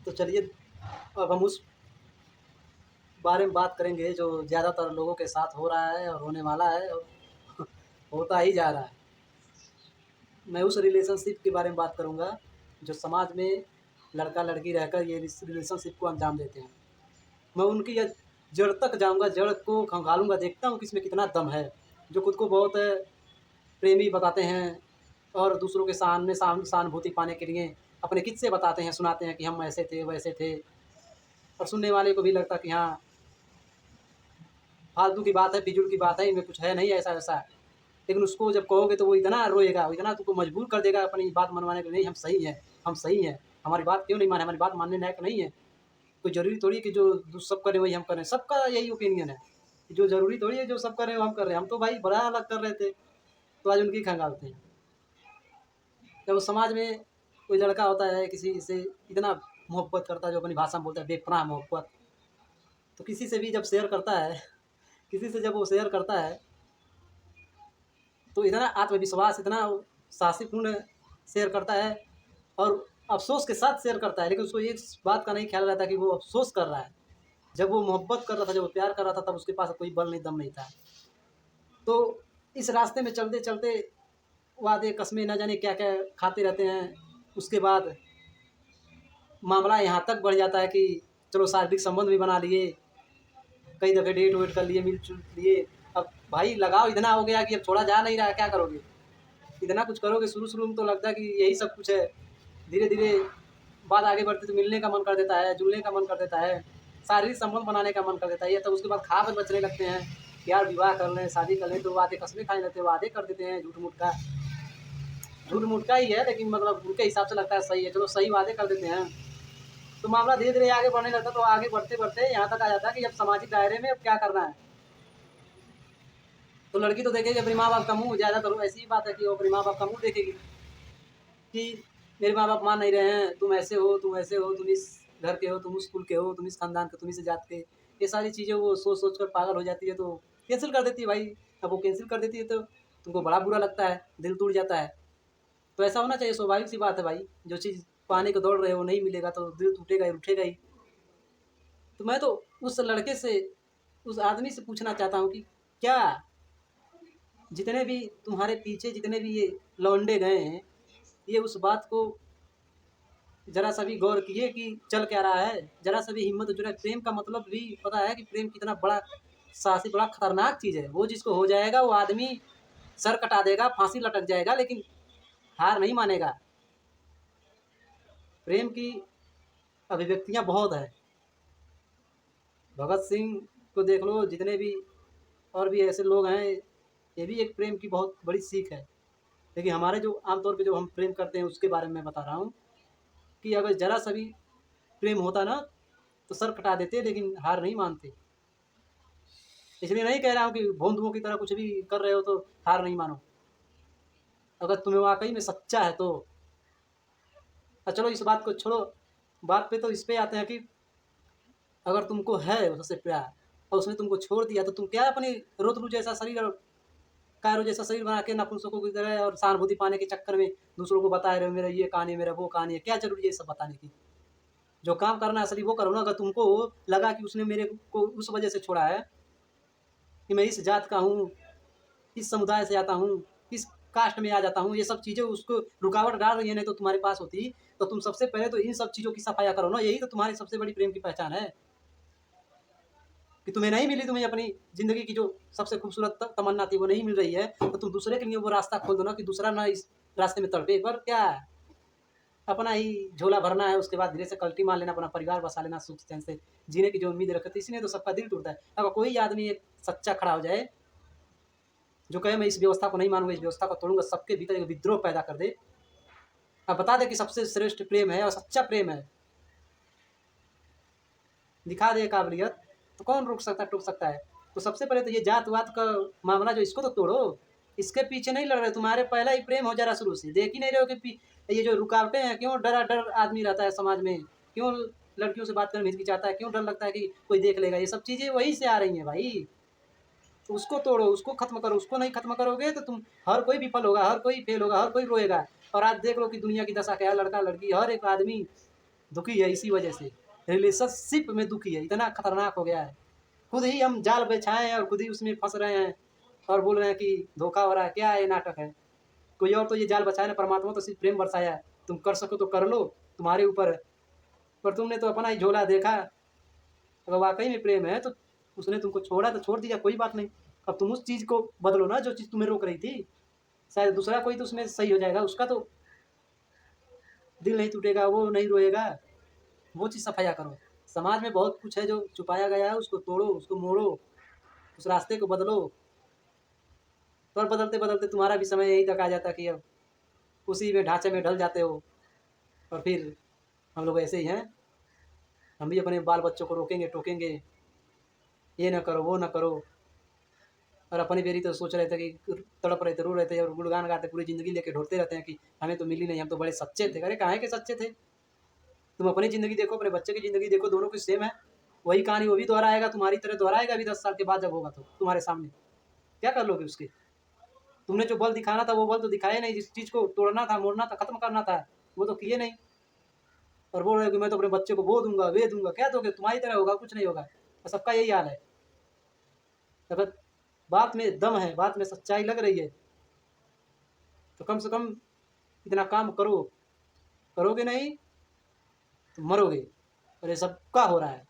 तो चलिए अब हम उस बारे में बात करेंगे जो ज़्यादातर लोगों के साथ हो रहा है और होने वाला है और होता ही जा रहा है। मैं उस रिलेशनशिप के बारे में बात करूँगा जो समाज में लड़का-लड़की रहकर ये रिलेशनशिप को अंजाम देते हैं। मैं उनकी जड़ तक जाऊँगा, जड़ को खंगालूँगा, देखता हूँ कि इसमें कितना दम है। जो खुद को बहुत प्रेमी बताते हैं और दूसरों के सामने सहानुभूति पाने के लिए अपने किस्से बताते हैं, सुनाते हैं कि हम ऐसे थे, वैसे थे और सुनने वाले को भी लगता कि हाँ, फालतू की बात है, फिजूल की बात है, इनमें कुछ है नहीं ऐसा-वैसा। लेकिन उसको जब कहोगे तो वो इतना रोएगा, वो इतना तुमको मजबूर कर देगा अपनी बात मनवाने के लिए, नहीं हम सही हैं, हम सही हैं, हमारी बात क्यों नहीं माने, हमारी बात मानने लायक नहीं है। कोई ज़रूरी थोड़ी है कि जो सब कर रहे हैं वही हम कर रहे हैं, सबका यही ओपिनियन है। कि जो ज़रूरी थोड़ी है जो सब कर रहे हैं वो हम कर रहे हैं, हम तो भाई बड़ा अलग कर रहे थे, तो आज उनकी खंगालते हैं। जब समाज में कोई लड़का होता है किसी से इतना मोहब्बत करता है जो अपनी भाषा में बोलता है बेपनाह मोहब्बत, तो किसी से भी जब शेयर करता है किसी से जब वो शेयर करता है तो इतना आत्मविश्वास, इतना साहसीपूर्ण शेयर करता है और अफ़सोस के साथ शेयर करता है, लेकिन उसको इस बात का नहीं ख़्याल रहता कि वो अफ़सोस कर रहा है। जब वो मोहब्बत कर रहा था, जब वो प्यार कर रहा था, तब उसके पास कोई बल नहीं, दम नहीं था। तो इस रास्ते में चलते-चलते वादे, कस्में न जाने क्या-क्या खाते रहते हैं। उसके बाद मामला यहाँ तक बढ़ जाता है कि चलो शारीरिक संबंध भी बना लिए, कई दफ़े डेट वेट कर लिए, मिल-जुल लिए। अब भाई लगाव इतना हो गया कि अब छोड़ा जा नहीं रहा है, क्या करोगे? इतना कुछ करोगे, शुरू-शुरू में तो लगता है कि यही सब कुछ है। धीरे-धीरे बात आगे बढ़ती तो मिलने का मन कर देता है, जुलने का मन कर देता है, शारीरिक संबंध बनाने का मन कर देता है। ये तो उसके बाद ख़्वाब बचने लगते हैं कि यार विवाह कर लें, शादी कर लें, तो वादे कस्में खाने लगते हैं, वादे कर देते हैं झूठ-मूठ का। झूठ-मूठ का ही है, लेकिन मतलब उनके हिसाब से लगता है सही है, चलो सही वादे कर देते हैं। तो मामला धीरे-धीरे आगे बढ़ने लगता है, तो आगे बढ़ते-बढ़ते यहाँ तक आ जाता है कि अब सामाजिक दायरे में अब क्या करना है। तो लड़की तो देखेगी अपने माँ-बाप का मुँह, ज़्यादातर ऐसी ही बात है कि वो अपने माँ-बाप का मुँह देखेगी कि मेरे माँ-बाप मान नहीं रहे हैं, तुम ऐसे हो, तुम वैसे हो, तुम इस घर के हो, तुम उस कुल के हो, तुम इस खानदान के, तुम इस जात के। ये सारी चीज़ें वो सोच-सोच कर पागल हो जाती है, तो कैंसल कर देती है भाई। अब वो कैंसल कर देती है तो तुमको बड़ा बुरा लगता है, दिल टूट जाता है। तो ऐसा होना चाहिए, स्वाभाविक सी बात है भाई। जो चीज़ पाने को दौड़ रहे हो नहीं मिलेगा तो दिल टूटेगा ही, रूठेगा ही। तो मैं तो उस लड़के से, उस आदमी से पूछना चाहता हूँ कि क्या जितने भी तुम्हारे पीछे जितने भी ये लौंडे गए हैं, ये उस बात को ज़रा सा भी गौर किए कि चल क्या रहा है? ज़रा सा भी हिम्मत जुटा, प्रेम का मतलब भी पता है कि प्रेम कितना बड़ा साहसी, बड़ा खतरनाक चीज़ है। वो जिसको हो जाएगा वो आदमी सर कटा देगा, फांसी लटक जाएगा, लेकिन हार नहीं मानेगा। प्रेम की अभिव्यक्तियाँ बहुत हैं। भगत सिंह को देख लो, जितने भी और भी ऐसे लोग हैं, ये भी एक प्रेम की बहुत बड़ी सीख है। लेकिन हमारे जो आम तौर पे जो हम प्रेम करते हैं उसके बारे में मैं बता रहा हूँ कि अगर ज़रा सा भी प्रेम होता ना तो सर कटा देते, लेकिन हार नहीं मानते। इसलिए नहीं कह रहा हूँ कि भोंदुओं की तरह कुछ भी कर रहे हो तो हार नहीं मानो। अगर तुम्हें वाक़ई में सच्चा है तो चलो इस बात को छोड़ो, बात पे तो इस पे आते हैं कि अगर तुमको है उससे प्यार और उसने तुमको छोड़ दिया तो तुम क्या अपनी रोतलू जैसा शरीर और कायरो जैसा शरीर बना के नपुंसकों की तरह और सहानुभूति पाने के चक्कर में दूसरों को बता रहे हो मेरा ये कहानी है, मेरा वो कहानी है। क्या ज़रूरी है ये सब बताने की? जो काम करना है असली वो करो ना। अगर तुमको लगा कि उसने मेरे को उस वजह से छोड़ा है कि मैं इस जात का हूँ, इस समुदाय से आता हूँ, इस कास्ट में आ जाता हूँ, ये सब चीज़ें उसको रुकावट डाल रही है, नहीं तो तुम्हारे पास होती, तो तुम सबसे पहले तो इन सब चीज़ों की सफाया करो ना। यही तो तुम्हारी सबसे बड़ी प्रेम की पहचान है कि तुम्हें नहीं मिली, तुम्हें अपनी ज़िंदगी की जो सबसे खूबसूरत तमन्ना थी वो नहीं मिल रही है, तो तुम दूसरे के लिए वो रास्ता खोल दो ना कि दूसरा ना इस रास्ते में तड़पे। पर क्या अपना ही झोला भरना है, उसके बाद धीरे से कल्टी मार लेना, अपना परिवार बसा लेना, सुख चैन से जीने की जो उम्मीद रखते थे, इसलिए तो सबका दिल टूटता है। अगर कोई आदमी एक सच्चा खड़ा हो जाए जो कहे मैं इस व्यवस्था को नहीं मानूंगा, इस व्यवस्था को तोड़ूंगा, सबके भीतर एक विद्रोह पैदा कर दे, अब बता दे कि सबसे श्रेष्ठ प्रेम है और सच्चा प्रेम है, दिखा दे काबिलियत, तो कौन रोक सकता, टोक सकता है? तो सबसे पहले तो ये जात वात का मामला जो, इसको तो तोड़ो। इसके पीछे नहीं लड़ रहे, तुम्हारे पहला ही प्रेम हो जरा शुरू से। देख ही नहीं रहे हो कि ये जो रुकावटें हैं, क्यों डरा डर आदमी रहता है समाज में, क्यों लड़कियों से बात करने में हिचकिचाता है, क्यों डर लगता है कि कोई देख लेगा, ये सब चीज़ें वहीं से आ रही हैं भाई। तो उसको तोड़ो, उसको खत्म करो। उसको नहीं खत्म करोगे तो तुम, हर कोई विफल होगा, हर कोई फेल होगा, हर कोई रोएगा। और आज देख लो कि दुनिया की दशा क्या है, लड़का लड़की हर एक आदमी दुखी है इसी वजह से, रिलेशनशिप में दुखी है, इतना खतरनाक हो गया है। खुद ही हम जाल बिछाए हैं और खुद ही उसमें फँस रहे हैं और बोल रहे हैं कि धोखा हो रहा है, क्या ये नाटक है? कोई और तो ये जाल बचाया ना, परमात्मा तो सिर्फ़ प्रेम बरसाया है, तुम कर सको तो कर लो, तुम्हारे ऊपर है। पर तुमने तो अपना ही झोला देखा, अगर वाक़ई में प्रेम है तो उसने तुमको छोड़ा तो छोड़ दिया, कोई बात नहीं। अब तुम उस चीज़ को बदलो ना जो चीज़ तुम्हें रोक रही थी, शायद दूसरा कोई तो उसमें सही हो जाएगा, उसका तो दिल नहीं टूटेगा, वो नहीं रोएगा, वो चीज़ सफाया करो। समाज में बहुत कुछ है जो छुपाया गया है, उसको तोड़ो, उसको मोड़ो, उस रास्ते को बदलो। पर बदलते-बदलते तुम्हारा भी समय यहीं तक आ जाता है कि अब उसी में ढाँचे में ढल जाते हो और फिर हम लोग ऐसे ही हैं। हम भी अपने बाल-बच्चों को रोकेंगे, टोकेंगे, ये ना करो, वो ना करो और अपनी बेरी तो सोच रहे थे कि तड़प रहे थे, रो रहे थे और गुणगान गाते पूरी ज़िंदगी लेके ढोलते रहते हैं कि हमें तो मिली नहीं, हम तो बड़े सच्चे थे। अरे काहे के सच्चे थे? तुम अपनी ज़िंदगी देखो, अपने बच्चे की ज़िंदगी देखो, दोनों की सेम है। वही कहानी वो भी दोहराएगा, तुम्हारी तरह दोहराएगा भी 10 साल के बाद जब होगा तो तुम्हारे सामने। क्या कर लोगे उसके? तुमने जो बल दिखाना था वो बल तो दिखाया नहीं, जिस चीज़ को तोड़ना था, मोड़ना था, खत्म करना था, वो तो किए नहीं और बोल रहे हो कि मैं तो अपने बच्चे को वो दूँगा, वे दूँगा। क्या दोगे? तुम्हारी तरह होगा, कुछ नहीं होगा। और सबका यही हाल है। अगर बात में दम है, बात में सच्चाई लग रही है, तो कम से कम इतना काम करो। करोगे नहीं तो मरोगे और ये सबका हो रहा है।